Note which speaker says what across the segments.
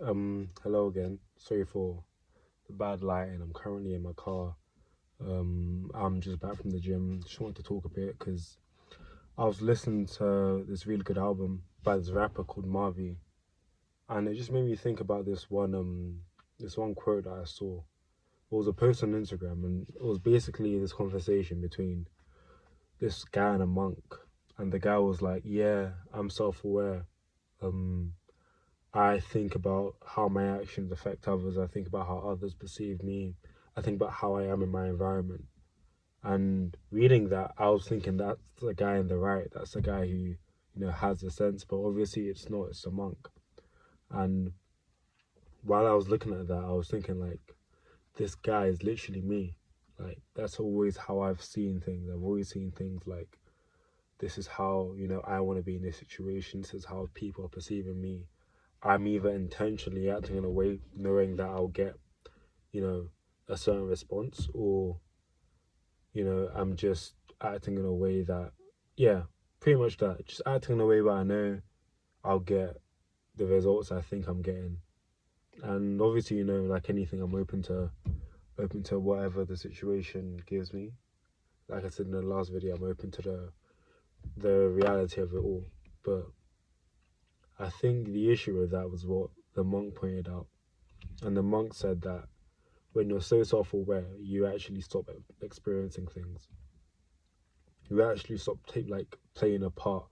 Speaker 1: Hello again. Sorry for the bad lighting. I'm currently in my car. I'm just back from the gym. Just wanted to talk a bit because I was listening to this really good album by this rapper called Marvy, and it just made me think about this one quote that I saw. It was a post on Instagram, and it was basically this conversation between this guy and a monk, and the guy was like, "Yeah, I'm self-aware. Um, I think about how my actions affect others. I think about how others perceive me. I think about how I am in my environment." And reading that, I was thinking that's the guy in the right. That's the guy who, has a sense. But obviously, it's not. It's a monk. And while I was looking at that, I was thinking like, this guy is literally me. Like that's always how I've seen things. I've always seen things like this is how I want to be in this situation. This is how people are perceiving me. I'm either intentionally acting in a way knowing that I'll get, you know, a certain response, or, I'm just acting in a way that, yeah, pretty much that. Just acting in a way where I know I'll get the results I think I'm getting. And obviously, like anything, I'm open to whatever the situation gives me. Like I said in the last video, I'm open to the reality of it all. But I think the issue with that was what the monk pointed out. And the monk said that when you're so self-aware, you actually stop experiencing things. You actually stop like playing a part.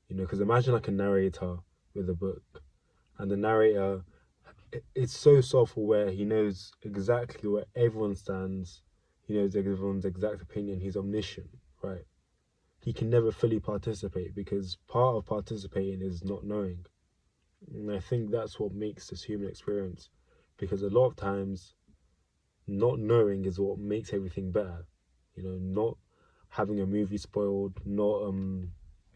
Speaker 1: Because imagine like a narrator with a book, and the narrator is so self-aware. He knows exactly where everyone stands. He knows everyone's exact opinion. He's omniscient, right? He can never fully participate because part of participating is not knowing. And I think that's what makes this human experience, because a lot of times not knowing is what makes everything better. Not having a movie spoiled, not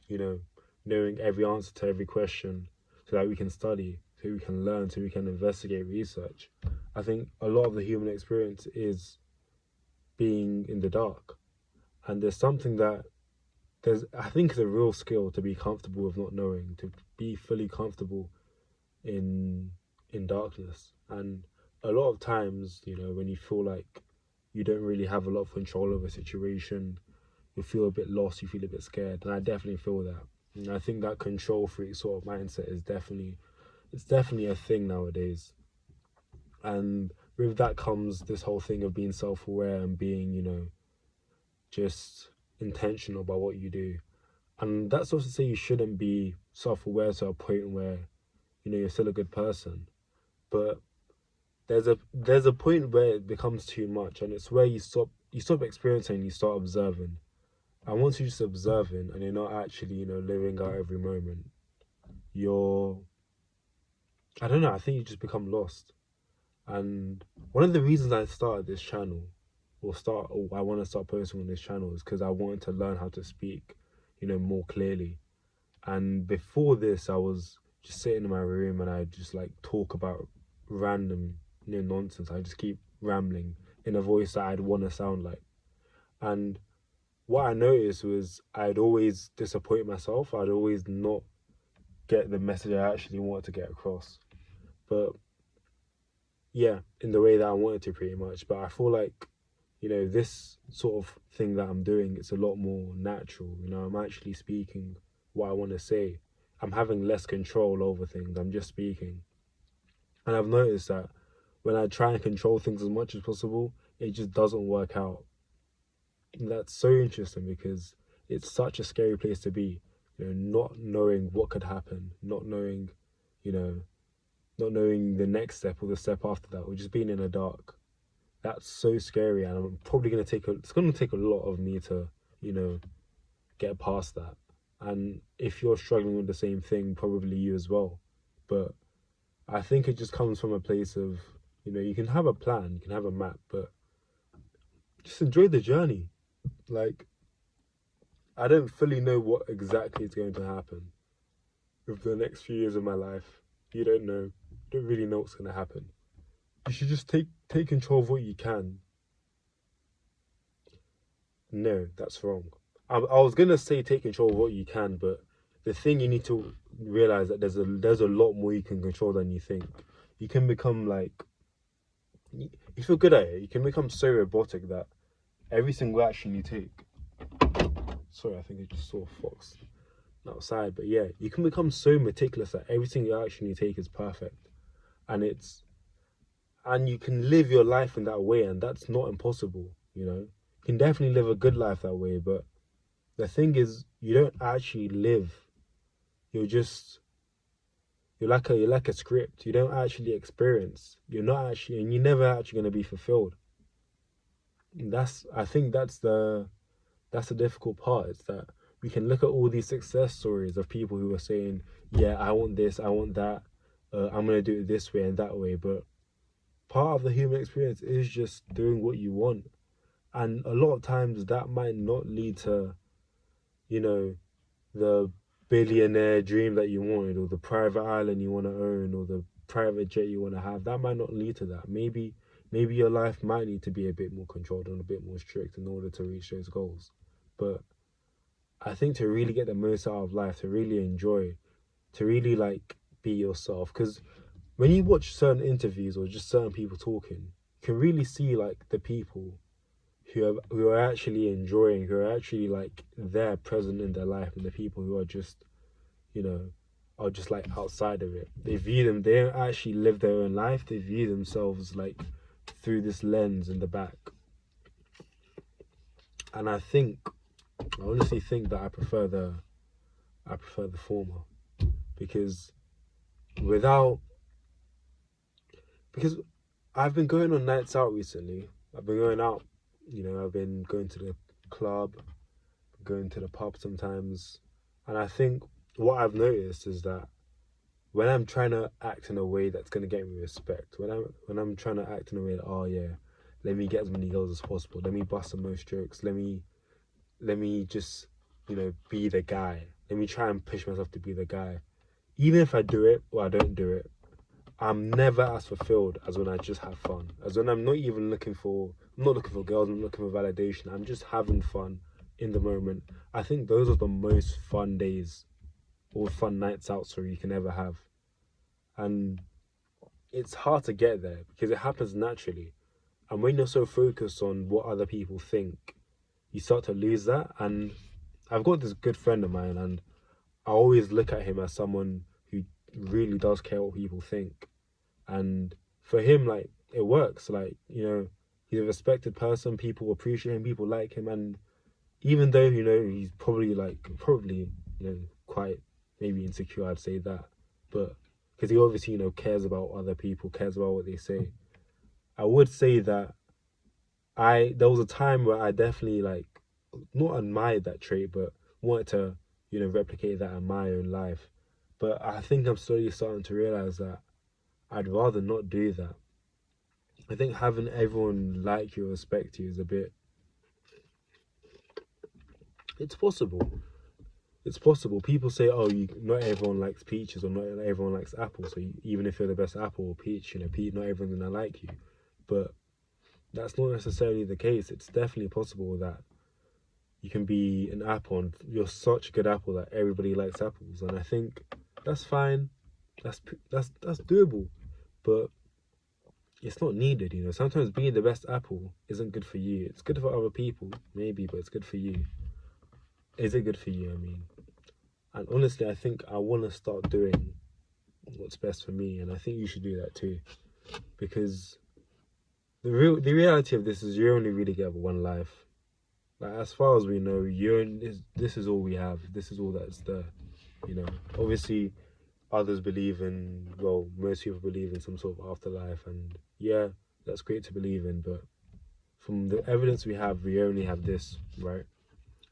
Speaker 1: you know, knowing every answer to every question so that we can study, so we can learn, so we can investigate, research. I think a lot of the human experience is being in the dark. And there's something that there's I think it's a real skill to be comfortable with not knowing, to be fully comfortable in darkness. And a lot of times, when you feel like you don't really have a lot of control over a situation, you feel a bit lost, you feel a bit scared, and I definitely feel that. And I think that control freak sort of mindset is definitely a thing nowadays. And with that comes this whole thing of being self-aware and being, just intentional about what you do. And that's not to say you shouldn't be self-aware to a point where you're still a good person, but there's a point where it becomes too much, and it's where you stop experiencing and you start observing. And once you're just observing and you're not actually living out every moment, you're I don't know, I think you just become lost. And one of the reasons I started this channel, or I want to start posting on this channel, is because I wanted to learn how to speak more clearly. And before this, I was just sitting in my room and I just like talk about random nonsense. I just keep rambling in a voice that I'd want to sound like. And what I noticed was I'd always disappoint myself. I'd always not get the message I actually wanted to get across. But yeah, in the way that I wanted to, pretty much. But I feel like, this sort of thing that I'm doing, it's a lot more natural. I'm actually speaking what I want to say. I'm having less control over things. I'm just speaking. And I've noticed that when I try and control things as much as possible, it just doesn't work out. And that's so interesting because it's such a scary place to be, not knowing what could happen, you know, not knowing the next step or the step after that, or just being in the dark. That's so scary, and I'm probably it's gonna take a lot of me to, you know, get past that. And if you're struggling with the same thing, probably you as well. But I think it just comes from a place of, you can have a plan, you can have a map, but just enjoy the journey. Like, I don't fully know what exactly is going to happen with the next few years of my life. You don't know. You don't really know what's going to happen. You should just take control of what you can. No, that's wrong. I was gonna say take control of what you can, but the thing you need to realize that there's a lot more you can control than you think. you can become like, if you're good at it, you can become so robotic that every single action you take. Sorry, I think I just saw a fox outside, but yeah, you can become so meticulous that every single action you take is perfect, and you can live your life in that way, and that's not impossible. You can definitely live a good life that way, but the thing is, you don't actually live. You're just you're like a script. You don't actually experience. You're not actually, and you're never actually going to be fulfilled. I think that's the difficult part. It's that we can look at all these success stories of people who are saying, "Yeah, I want this, I want that. I'm gonna do it this way and that way." But part of the human experience is just doing what you want, and a lot of times that might not lead to, you know, the billionaire dream that you wanted, or the private island you want to own, or the private jet you want to have. That might not lead to that. Maybe your life might need to be a bit more controlled and a bit more strict in order to reach those goals. But I think to really get the most out of life, to really enjoy, to really like be yourself, because when you watch certain interviews or just certain people talking, you can really see like the people who are actually enjoying, who are actually like there present in their life, and the people who are just, you know, are just like outside of it. They don't actually live their own life. They view themselves like through this lens in the back. And I honestly think that I prefer the former, because without because I've been going on nights out recently. I've been going out, I've been going to the club, going to the pub sometimes, and I think what I've noticed is that when I'm trying to act in a way that's gonna get me respect, when I'm trying to act in a way that, oh yeah, let me get as many girls as possible, let me bust the most jokes, let me just, be the guy. Let me try and push myself to be the guy. Even if I do it or I don't do it, I'm never as fulfilled as when I just have fun. As when I'm not looking for girls, I'm not looking for validation. I'm just having fun in the moment. I think those are the most fun days or fun nights out, sorry, you can ever have. And it's hard to get there because it happens naturally. And when you're so focused on what other people think, you start to lose that. And I've got this good friend of mine, and I always look at him as someone who really does care what people think. And for him, like, it works. Like, he's a respected person. People appreciate him. People like him. And even though, he's probably, quite maybe insecure, I'd say that. But because he obviously, cares about other people, cares about what they say. I would say that there was a time where I definitely, like, not admired that trait, but wanted to, replicate that in my own life. But I think I'm slowly starting to realize that I'd rather not do that. I think having everyone like you or respect you is a bit. It's possible. It's possible. People say, "Oh, not everyone likes peaches, or not everyone likes apples." So even if you're the best apple or peach, not everyone's gonna like you. But that's not necessarily the case. It's definitely possible that you can be an apple and you're such a good apple that everybody likes apples, and I think that's fine. That's doable, but it's not needed. Sometimes being the best apple isn't good for you. It's good for other people, maybe, but it's good for you. Is it good for you? I mean, and honestly, I think I want to start doing what's best for me, and I think you should do that too, because the reality of this is you only really get one life. Like, as far as we know, this is all we have. This is all that's there. Obviously, others believe in. Well, most people believe in some sort of afterlife, and yeah, that's great to believe in. But from the evidence we have, we only have this, right?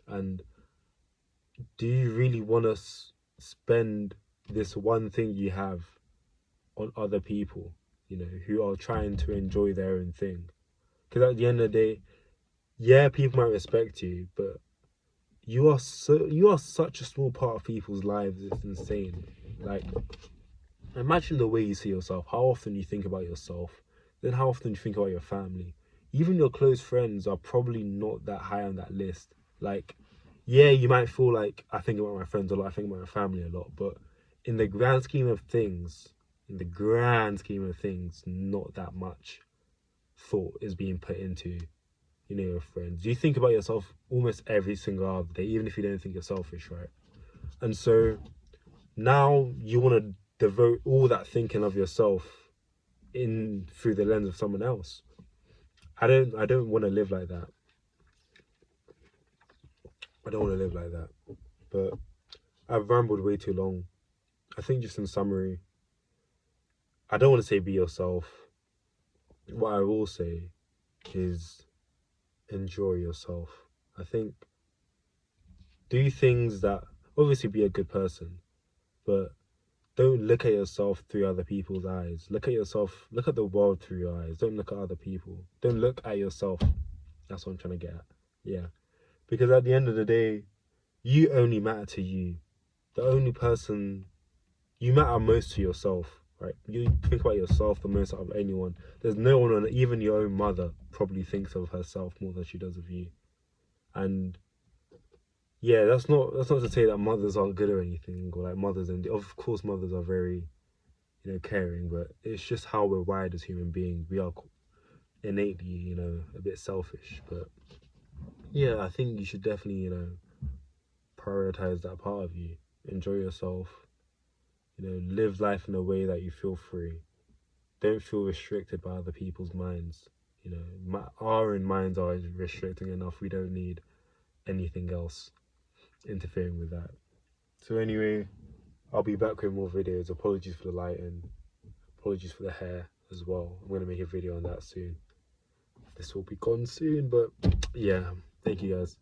Speaker 1: And do you really want to spend this one thing you have on other people, who are trying to enjoy their own thing? Because at the end of the day, yeah, people might respect you, but you are such a small part of people's lives. It's insane. Like, imagine the way you see yourself, how often you think about yourself, then how often you think about your family. Even your close friends are probably not that high on that list. Like, yeah, you might feel like I think about my friends a lot, I think about my family a lot, but in the grand scheme of things, in the grand scheme of things, not that much thought is being put into, you know, your friends. You think about yourself almost every single other day, even if you don't think you're selfish, right? And so now you want to devote all that thinking of yourself in through the lens of someone else. I don't want to live like that. I don't want to live like that. But I've rambled way too long. I think just in summary, I don't want to say be yourself. What I will say is enjoy yourself. I think do things that obviously be a good person, but don't look at yourself through other people's eyes. Look at the world through your eyes. Don't look at other people. Don't look at yourself. That's what I'm trying to get at. Yeah. Because at the end of the day, you only matter to you. The only person you matter most to yourself, right? You think about yourself the most out of anyone. There's no one, even your own mother, probably thinks of herself more than she does of you. And yeah, that's not to say that mothers aren't good or anything, or like mothers, and of course mothers are very, you know, caring, but it's just how we're wired as human beings. We are innately, you know, a bit selfish. But yeah, I think you should definitely, you know, prioritize that part of you. Enjoy yourself. You know, live life in a way that you feel free. Don't feel restricted by other people's minds. You know, our own minds are restricting enough. We don't need anything else interfering with that. So anyway, I'll be back with more videos. Apologies for the lighting. Apologies for the hair as well. I'm going to make a video on that soon. This will be gone soon, but yeah, thank you guys.